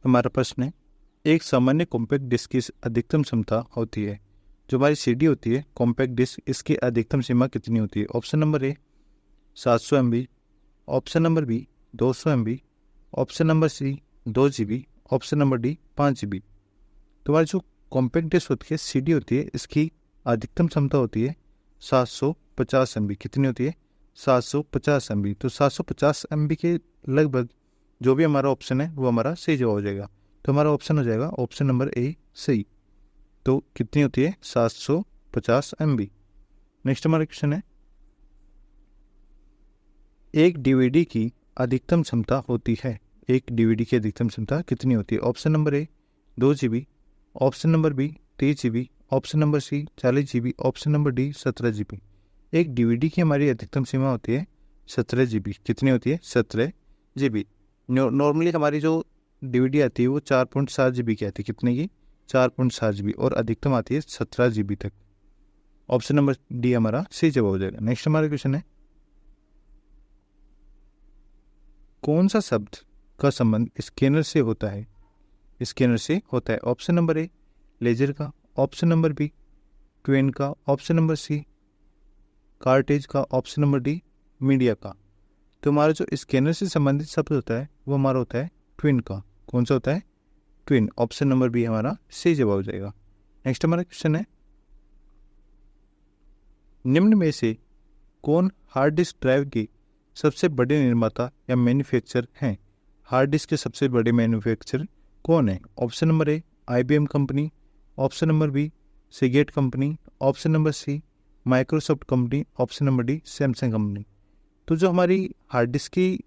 हमारा प्रश्न है, एक सामान्य कॉम्पैक्ट डिस्क की अधिकतम क्षमता होती है, जो हमारी सीडी होती है कॉम्पैक्ट डिस्क, इसकी अधिकतम सीमा कितनी होती है? Option number A 700 MB, option number B 200 MB, option number C 2 GB, option number D 5 GB। तो हमारी जो कॉम्पैक्ट डिस्क होती है सीडी होती है, इसकी अधिकतम क्षमता होती है 750 MB। कितनी होती है? 750 MB। तो 750 MB के लगभग जो भी हमारा ऑप्शन है वो हमारा सही जवाब हो जाएगा। तो हमारा ऑप्शन हो जाएगा ऑप्शन नंबर ए सही। तो कितनी होती है? 750 MB। नेक्स्ट हमारा क्वेश्चन है, एक डीवीडी की अधिकतम क्षमता होती है, एक डीवीडी की अधिकतम क्षमता कितनी होती है? Option number A 2 GB, option number B 30 GB, option number C 40 GB, option number D 17 GB। एक डीवीडी की हमारी अधिकतम सीमा होती है 17 GB। कितनी होती है? 17 GB। नॉर्मली हमारी जो डीवीडी आती है वो 4.7 GB की आती है। कितने की? 4.7 GB। और अधिकतम आती है 17 GB तक। ऑप्शन नंबर डी हमारा सही जवाब हो जाएगा। नेक्स्ट हमारा क्वेश्चन है, कौन सा शब्द का संबंध स्कैनर से होता है? स्कैनर से होता है। ऑप्शन नंबर ए लेजर का, ऑप्शन नंबर बी ट्वेन का, ऑप्शन नंबर सी कार्टेज का, ऑप्शन नंबर डी मीडिया का। तो हमारा जो स्कैनर से संबंधित शब्द होता है वो हमारा होता है ट्विन का। कौन सा होता है? ट्विन। ऑप्शन नंबर बी हमारा सही जवाब हो जाएगा। नेक्स्ट हमारा क्वेश्चन है, निम्न में से कौन हार्ड डिस्क ड्राइव की सबसे बड़े निर्माता या मैन्युफैक्चरर हैं? हार्ड डिस्क के सबसे बड़े मैन्युफैक्चरर कौन है? Option number A IBM company, option number B Seagate company, option number C Microsoft company, option number D Samsung company. तो जो हमारी हार्ड डिस्क की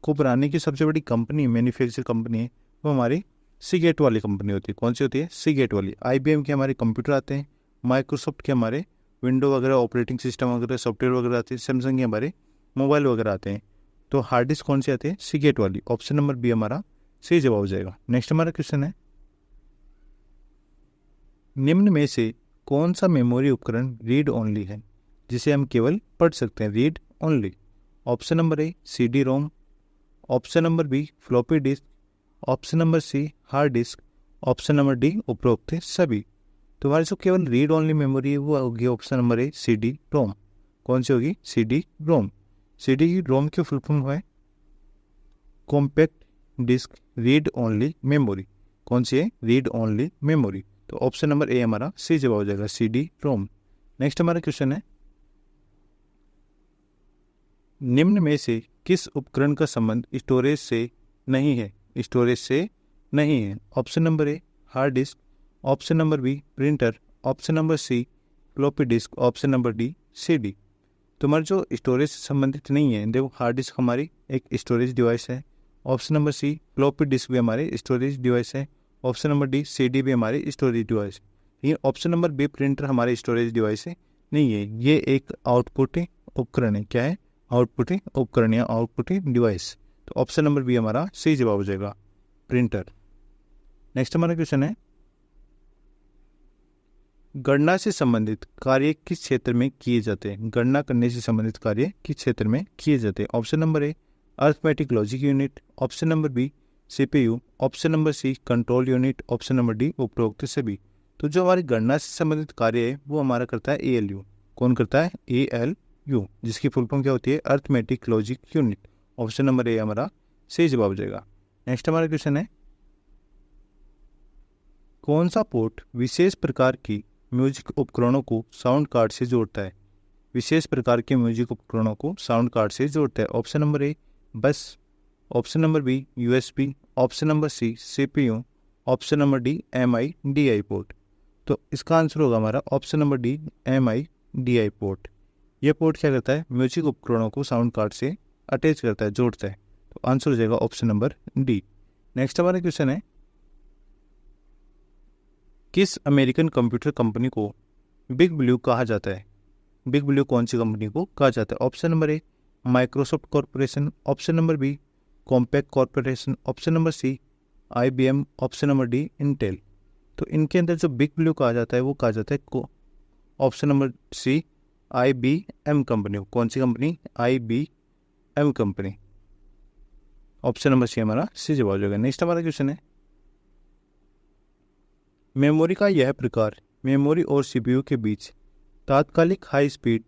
को बनाने की सबसे बड़ी कंपनी मैन्युफैक्चर कंपनी है वो हमारी सीगेट वाली कंपनी होती है। कौन सी होती है? सीगेट वाली। IBM के हमारे कंप्यूटर आते हैं, माइक्रोसॉफ्ट के हमारे विंडो वगैरह ऑपरेटिंग सिस्टम वगैरह सॉफ्टवेयर वगैरह आते हैं, सैमसंग के हमारे मोबाइल वगैरह आते हैं। तो हार्ड डिस्क कौन सी आती है? सीगेट वाली। ऑप्शन नंबर बी हमारा सही जवाब हो जाएगा। नेक्स्ट हमारा क्वेश्चन है, निम्न में से कौन सा मेमोरी उपकरण रीड ओनली है, जिसे हम केवल पढ़ सकते हैं? Read only. Option number A CD-ROM, option number B floppy disk, option number C hard disk, option number D उपरोक्त सभी। तो हमारी जो केवल रीड ओनली मेमोरी है वो होगी ऑप्शन नंबर ए CD-ROM। कौन सी होगी? CD-ROM। CD-ROM की फुल फॉर्म है compact disk read only memory. कौन सी है? Read only memory. तो ऑप्शन नंबर ए हमारा सही जवाब हो जाएगा, CD-ROM। नेक्स्ट हमारा क्वेश्चन है, निम्न में से किस उपकरण का संबंध स्टोरेज से नहीं है? स्टोरेज से नहीं है। Option number A hard disk, option number B printer, option number C floppy disk, option number D CD। तो हमारे जो स्टोरेज से संबंधित नहीं है, देखो हार्ड डिस्क हमारी एक स्टोरेज डिवाइस है, option number C floppy disk भी हमारी स्टोरेज डिवाइस है, ऑप्शन नंबर डी CD भी हमारी स्टोरेज डिवाइस है। लेकिन ऑप्शन नंबर बी प्रिंटर हमारी स्टोरेज डिवाइस है नहीं है, ये एक आउटपुट उपकरण है। क्या है? आउटपुट उपकरण या आउटपुट डिवाइस। तो ऑप्शन नंबर बी हमारा सही जवाब हो जाएगा, प्रिंटर। नेक्स्ट हमारा क्वेश्चन है, गणना से संबंधित कार्य किस क्षेत्र में किए जाते हैं? गणना करने से संबंधित कार्य किस क्षेत्र में किए जाते हैं? Option number A arithmetic logic unit, option number B CPU, option number C control unit, option number D उपरोक्त सभी। तो जो हमारी गणना से संबंधित कार्य है वो हमारा करता है ALU। कौन करता है? ALU, जिसकी फुल फॉर्म क्या होती है? Arithmetic logic unit. Option number A हमारा सही जवाब हो जाएगा। नेक्स्ट हमारा क्वेश्चन है, कौन सा पोर्ट विशेष प्रकार की म्यूजिक उपकरणों को साउंड कार्ड से जोड़ता है? विशेष प्रकार के म्यूजिक उपकरणों को साउंड कार्ड से जोड़ता है। Option number A bus, option number B USB, option number C CPU, option number D MIDI port. तो इसका आंसर होगा हमारा option number D MIDI port. यह पोर्ट क्या करता है? म्यूजिक उपकरणों को साउंड कार्ड से अटैच करता है, जोड़ता है। तो आंसर हो जाएगा ऑप्शन नंबर डी। नेक्स्ट हमारा क्वेश्चन है, किस अमेरिकन कंप्यूटर कंपनी को बिग ब्लू कहा जाता है? बिग ब्लू कौन सी कंपनी को कहा जाता है? Option number A Microsoft corporation, option number B compact corporation, option number C IBM, option number D Intel. तो इनके अंदर जो बिग ब्लू कहा जाता है वो कहा जाता है option number C IBM company. कौन सी company? IBM company. Option number C हमारा सी जवाब हो जाएगा। नेक्स्ट हमारा क्वेश्चन है, मेमोरी का यह प्रकार मेमोरी और सीपीयू के बीच तात्कालिक हाई स्पीड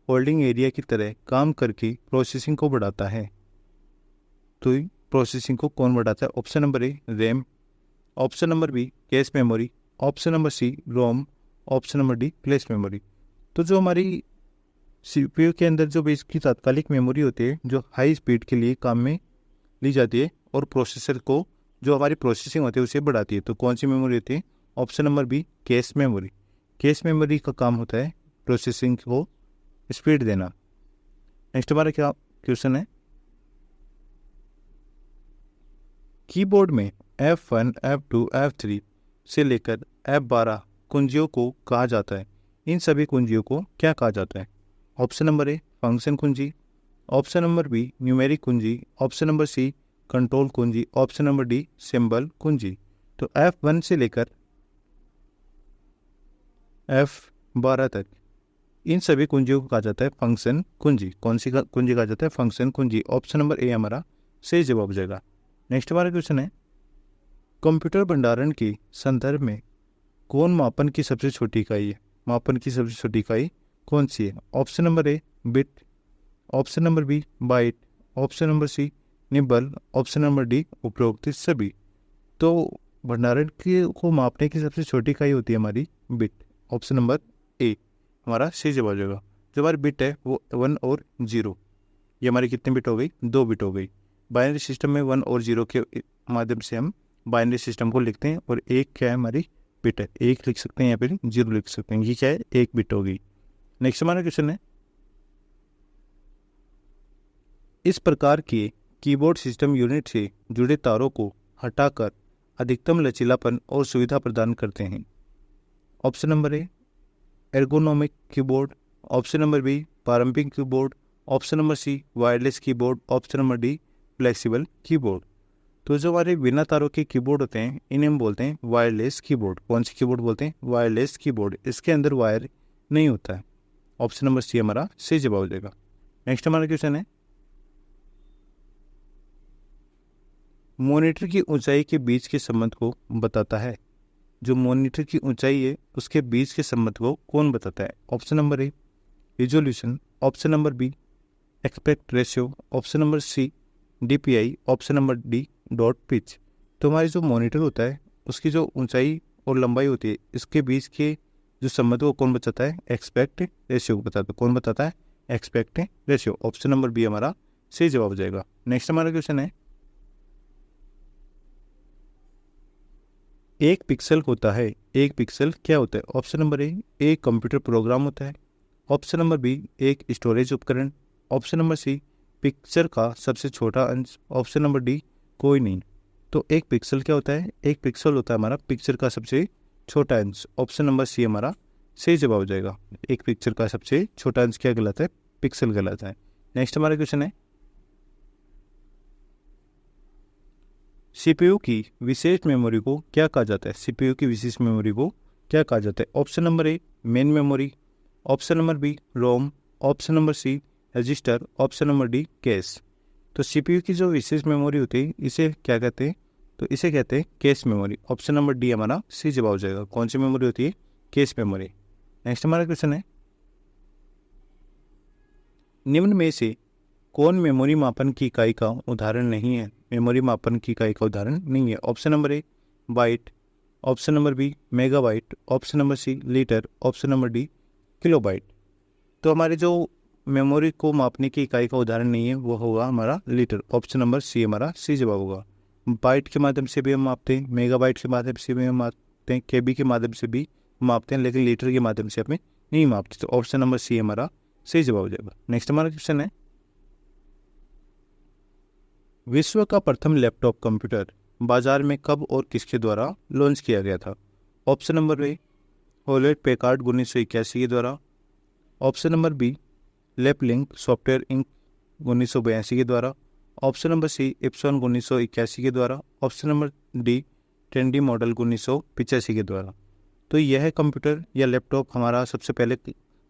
होल्डिंग एरिया की तरह काम करके प्रोसेसिंग को बढ़ाता है। तो प्रोसेसिंग को कौन बढ़ाता है? Option number A RAM, option number B cache memory, option number C ROM, option number D flash memory. तो जो हमारी सीपीयू के अंदर जो इसकी तात्कालिक मेमोरी होती है जो हाई स्पीड के लिए काम में ली जाती है और प्रोसेसर को जो हमारी प्रोसेसिंग होती है उसे बढ़ाती है, तो कौन सी मेमोरी होती है? Option number B cache memory. Cache memory का काम होता है प्रोसेसिंग को स्पीड देना। नेक्स्ट हमारा क्या क्वेश्चन है? कीबोर्ड में F1, F2, F3 से लेकर F12 कुंजियों को कहा जाता है। इन सभी कुंजियों को क्या कहा जाता है? ऑप्शन नंबर ए फंक्शन कुंजी, ऑप्शन नंबर बी न्यूमेरिक कुंजी, ऑप्शन नंबर सी कंट्रोल कुंजी, ऑप्शन नंबर डी सिंबल कुंजी। तो F1 से लेकर F12 तक इन सभी कुंजियों को कहा जाता है फंक्शन कुंजी। कौन सी कुंजी कहा जाता है? फंक्शन कुंजी। ऑप्शन नंबर ए हमारा सही जवाब हो जाएगा। नेक्स्ट हमारा क्वेश्चन है, कंप्यूटर भंडारण के संदर्भ में कौन मापन की सबसे छोटी इकाई है? मापन की सबसे छोटी इकाई कौन सी है? Option number A bit, option number B byte, option number C nibble, option number D उपरोक्त सभी। तो भंडारण को मापने की सबसे छोटी इकाई होती है हमारी बिट। ऑप्शन नंबर ए हमारा सही जवाब हो जाएगा। जो हमारी बिट है वो 1 और 0, ये हमारी कितनी बिट हो गई? 2 बिट हो गई। बाइनरी सिस्टम में 1 और 0 के माध्यम से हम बाइनरी सिस्टम को लिखते हैं और एक क्या है हमारी बिट है, एक लिख सकते हैं या फिर 0 लिख सकते हैं। ये क्या है? एक बिट होगी। नेक्स्ट हमारा क्वेश्चन है, इस प्रकार के कीबोर्ड सिस्टम यूनिट से जुड़े तारों को हटाकर अधिकतम लचीलापन और सुविधा प्रदान करते हैं। Option number A ergonomic keyboard, option number B पारंपरिक keyboard, option number C wireless keyboard, option number D flexible keyboard. तो जो हमारे बिना तारों के कीबोर्ड होते हैं इन्हें हम बोलते हैं वायरलेस कीबोर्ड। कौन सी कीबोर्ड बोलते हैं? Wireless keyboard. इसके अंदर वायर नहीं होता है। ऑप्शन नंबर सी हमारा सही जवाब हो जाएगा। नेक्स्ट हमारा क्वेश्चन है, मॉनिटर की ऊंचाई के बीच के संबंध को बताता है। जो मॉनिटर की ऊंचाई है उसके बीच के संबंध को कौन बताता है? Option number A resolution, option number B aspect ratio, option number C DPI, option number D dot pitch. तो हमारी जो मॉनिटर होता है उसकी जो ऊंचाई और लंबाई होती है इसके बीच के जो संबंध को कौन बताता है? एक्सपेक्ट रेशियो को बताता है। कौन बताता है? Expect ratio. Option number B हमारा सही जवाब हो जाएगा। नेक्स्ट हमारा क्वेश्चन है, एक पिक्सल होता है। एक पिक्सल क्या होता है? ऑप्शन नंबर ए एक कंप्यूटर प्रोग्राम होता है, ऑप्शन नंबर बी एक स्टोरेज उपकरण, ऑप्शन नंबर सी पिक्चर का सबसे छोटा अंश, ऑप्शन नंबर डी कोई नहीं। तो एक पिक्सल क्या होता है? एक पिक्सल होता है हमारा पिक्चर का सबसे छोटा अंश। ऑप्शन नंबर सी हमारा सही जवाब हो जाएगा। एक पिक्चर का सबसे छोटा अंश क्या कहलाता है? पिक्सल कहलाता है। नेक्स्ट हमारा क्वेश्चन है, सीपीयू की विशेष मेमोरी को क्या कहा जाता है? सीपीयू की विशेष मेमोरी को क्या कहा जाता है? Option number A main memory, option number B ROM, option number C register, option number D cache. तो सीपीयू की जो विशेष मेमोरी होती है इसे क्या कहते हैं? तो इसे कहते हैं cash memory. Option number D हमारा सही जवाब हो जाएगा। कौन सी मेमोरी होती है? Cache memory. नेक्स्ट हमारा क्वेश्चन है, निम्न में से कौन मेमोरी मापन की इकाई का उदाहरण नहीं है? मेमोरी मापन की इकाई का उदाहरण नहीं है। Option number A byte, option number B megabyte, option number C litre, option number D kilobyte. तो हमारे जो मेमोरी को मापने की इकाई का उदाहरण नहीं है वो होगा हमारा लीटर। ऑप्शन नंबर सी हमारा सी जवाब होगा। बाइट के माध्यम से भी हम मापते हैं, मेगाबाइट के माध्यम से भी हम मापते हैं, केबी के माध्यम से भी मापते हैं, लेकिन लीटर के माध्यम से हमें नहीं मापते। तो ऑप्शन नंबर सी हमारा सही जवाब हो जाएगा। नेक्स्ट हमारा क्वेश्चन है, विश्व का प्रथम लैपटॉप कंप्यूटर बाजार में कब और किसके द्वारा लॉन्च किया गया था? Option number A Hewlett Packard 1981 के द्वारा, option number B Laplink software Inc 1982 के द्वारा, ऑप्शन नंबर सी इप्सन 1981 के द्वारा, option number D trendy model 1985 के द्वारा। तो यह कंप्यूटर या लैपटॉप हमारा सबसे पहले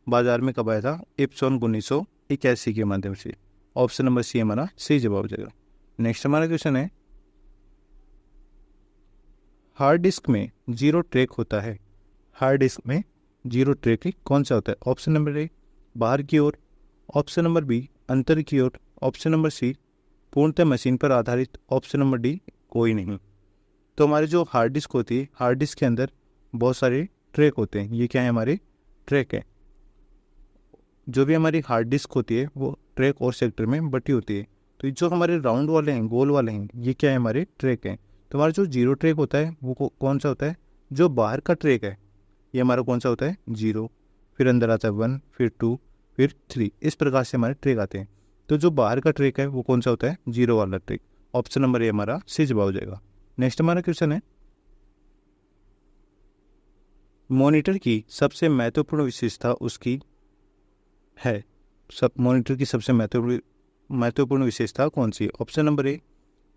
बाजार में कब आया था? इप्सन 1981 के माध्यम से। ऑप्शन नंबर सी हमारा सही जवाब हो जाएगा। नेक्स्ट हमारा क्वेश्चन है, हार्ड डिस्क में जीरो ट्रैक होता है? हार्ड डिस्क में जीरो ट्रैक कौन सा होता है? ऑप्शन नंबर ए बाहर की ओर, ऑप्शन नंबर बी अंतर की ओर, ऑप्शन नंबर सी पूर्णतः मशीन पर आधारित, ऑप्शन नंबर डी कोई नहीं। तो हमारी जो हार्ड डिस्क होती है, हार्ड डिस्क के अंदर बहुत सारे ट्रैक होते हैं। ये क्या है? हमारे ट्रैक है। जो भी हमारी हार्ड डिस्क होती है वो ट्रैक और सेक्टर में बटी होती है। तो जो हमारे राउंड वाले हैं, गोल वाले हैं, ये क्या है? हमारे ट्रैक हैं। तो हमारा जो जीरो ट्रैक होता है वो कौन सा होता है? जो बाहर का ट्रैक है ये हमारा कौन सा होता है? जीरो, फिर अंदर आता है 1, फिर 2, फिर 3। इस प्रकार से हमारे ट्रैक आते हैं। तो जो बाहर का ट्रैक है वो कौन सा होता है? जीरो वाला ट्रैक। ऑप्शन नंबर ए हमारा सही जवाब हो जाएगा। नेक्स्ट हमारा क्वेश्चन है, मॉनिटर की सबसे महत्वपूर्ण विशेषता उसकी है। मॉनिटर की सबसे महत्वपूर्ण विशेषता कौन सी है? Option number A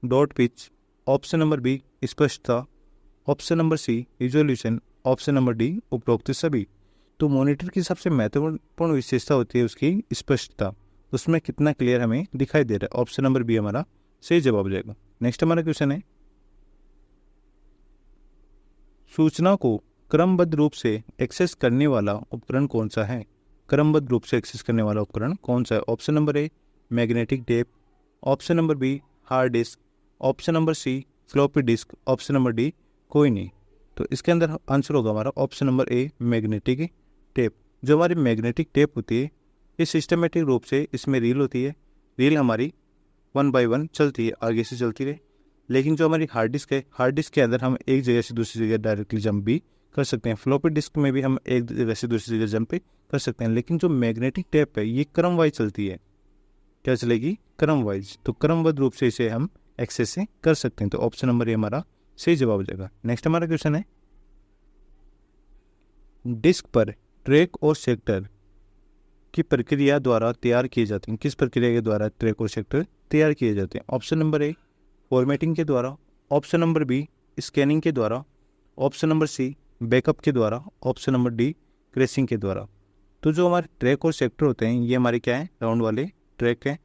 dot pitch, option number B स्पष्टता, option number C resolution, option number D उपरोक्त सभी। तो मॉनिटर की सबसे महत्वपूर्ण विशेषता होती है उसकी स्पष्टता, उसमें कितना क्लियर हमें दिखाई दे रहा है। ऑप्शन नंबर बी हमारा सही जवाब हो जाएगा। नेक्स्ट हमारा क्वेश्चन है, सूचना को क्रमबद्ध रूप से एक्सेस करने वाला उपकरण कौन सा है? क्रमबद्ध रूप से एक्सेस करने वाला उपकरण कौन सा है? Option number A magnetic tape, option number B hard disk, option number C floppy disk, option number D कोई नहीं। तो इसके अंदर आंसर होगा हमारा option number A magnetic tape. जो हमारी मैग्नेटिक टेप होती है ये सिस्टमेटिक रूप से इसमें रील होती है। रील हमारी 1 बाय 1 चलती है, आगे से चलती रहे। लेकिन जो हमारी हार्ड डिस्क है, हार्ड डिस्क के अंदर हम एक जगह से दूसरी जगह डायरेक्टली जंप भी कर सकते हैं। फ्लॉपी डिस्क में भी हम एक जगह से दूसरी जगह जंप कर सकते हैं। लेकिन जो मैग्नेटिक टेप है ये क्रम वाइज चलती है। क्या चलेगी? क्रम वाइज। तो क्रमबद्ध रूप से इसे हम एक्सेस से कर सकते हैं। तो ऑप्शन नंबर ए हमारा सही जवाब हो जाएगा। नेक्स्ट हमारा क्वेश्चन है, डिस्क पर ट्रैक और सेक्टर की प्रक्रिया द्वारा तैयार किए जाते हैं। किस प्रक्रिया के द्वारा ट्रैक और सेक्टर तैयार किए जाते हैं? ऑप्शन नंबर ए फॉर्मेटिंग के द्वारा, ऑप्शन नंबर बी स्कैनिंग के द्वारा, ऑप्शन नंबर सी बैकअप के द्वारा, ऑप्शन नंबर डी क्रेशिंग के द्वारा। तो जो हमारे ट्रैक और सेक्टर होते हैं ये हमारे क्या है? राउंड वाले ट्रैक हैं।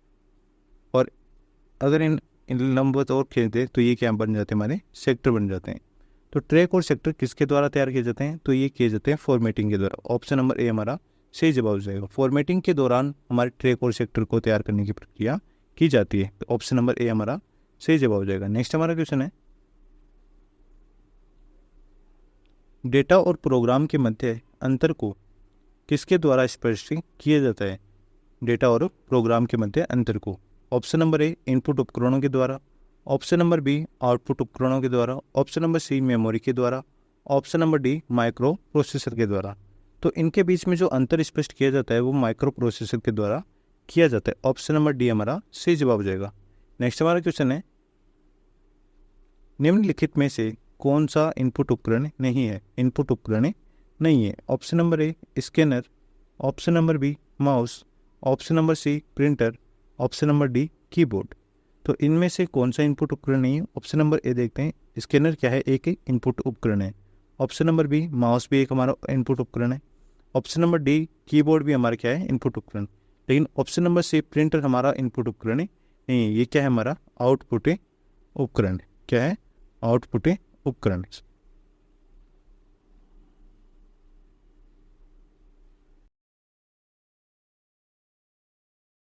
और अगर इन लंबवत और खींच दे तो ये क्या बन जाते हैं? हमारे सेक्टर बन जाते हैं। तो ट्रैक और सेक्टर किसके द्वारा तैयार किए जाते हैं? तो ये किए जाते हैं फॉर्मेटिंग के द्वारा। ऑप्शन नंबर ए हमारा सही जवाब हो जाएगा। फॉर्मेटिंग के दौरान हमारे ट्रैक और सेक्टर को तैयार करने की प्रक्रिया की जाती है। तो ऑप्शन नंबर ए हमारा सही जवाब हो जाएगा। नेक्स्ट हमारा क्वेश्चन है, डेटा और प्रोग्राम के मध्य अंतर को किसके द्वारा स्पष्ट किया जाता है? डेटा और प्रोग्राम के मध्य अंतर को। ऑप्शन नंबर ए इनपुट उपकरणों के द्वारा, ऑप्शन नंबर बी आउटपुट उपकरणों के द्वारा, ऑप्शन नंबर सी मेमोरी के द्वारा, option number D micro processor के द्वारा। तो इनके बीच में जो अंतर स्पष्ट किया जाता है वो माइक्रो प्रोसेसर के द्वारा किया जाता है। ऑप्शन नंबर डी हमारा सही जवाब हो जाएगा। नेक्स्ट हमारा क्वेश्चन है, निम्नलिखित में से कौन सा इनपुट उपकरण नहीं है? इनपुट उपकरण नहीं है। Option number A scanner, option number B mouse, option number C printer, option number D keyboard. तो इनमें से कौन सा इनपुट उपकरण नहीं है? ऑप्शन नंबर ए देखते हैं, स्कैनर क्या है? एक इनपुट उपकरण है। ऑप्शन नंबर बी माउस भी एक हमारा इनपुट उपकरण है। ऑप्शन नंबर डी कीबोर्ड भी हमारा क्या है? इनपुट उपकरण। लेकिन ऑप्शन नंबर सी प्रिंटर हमारा इनपुट उपकरण नहीं है। ये क्या है? हमारा आउटपुट उपकरण। क्या है? आउटपुट उपकरण।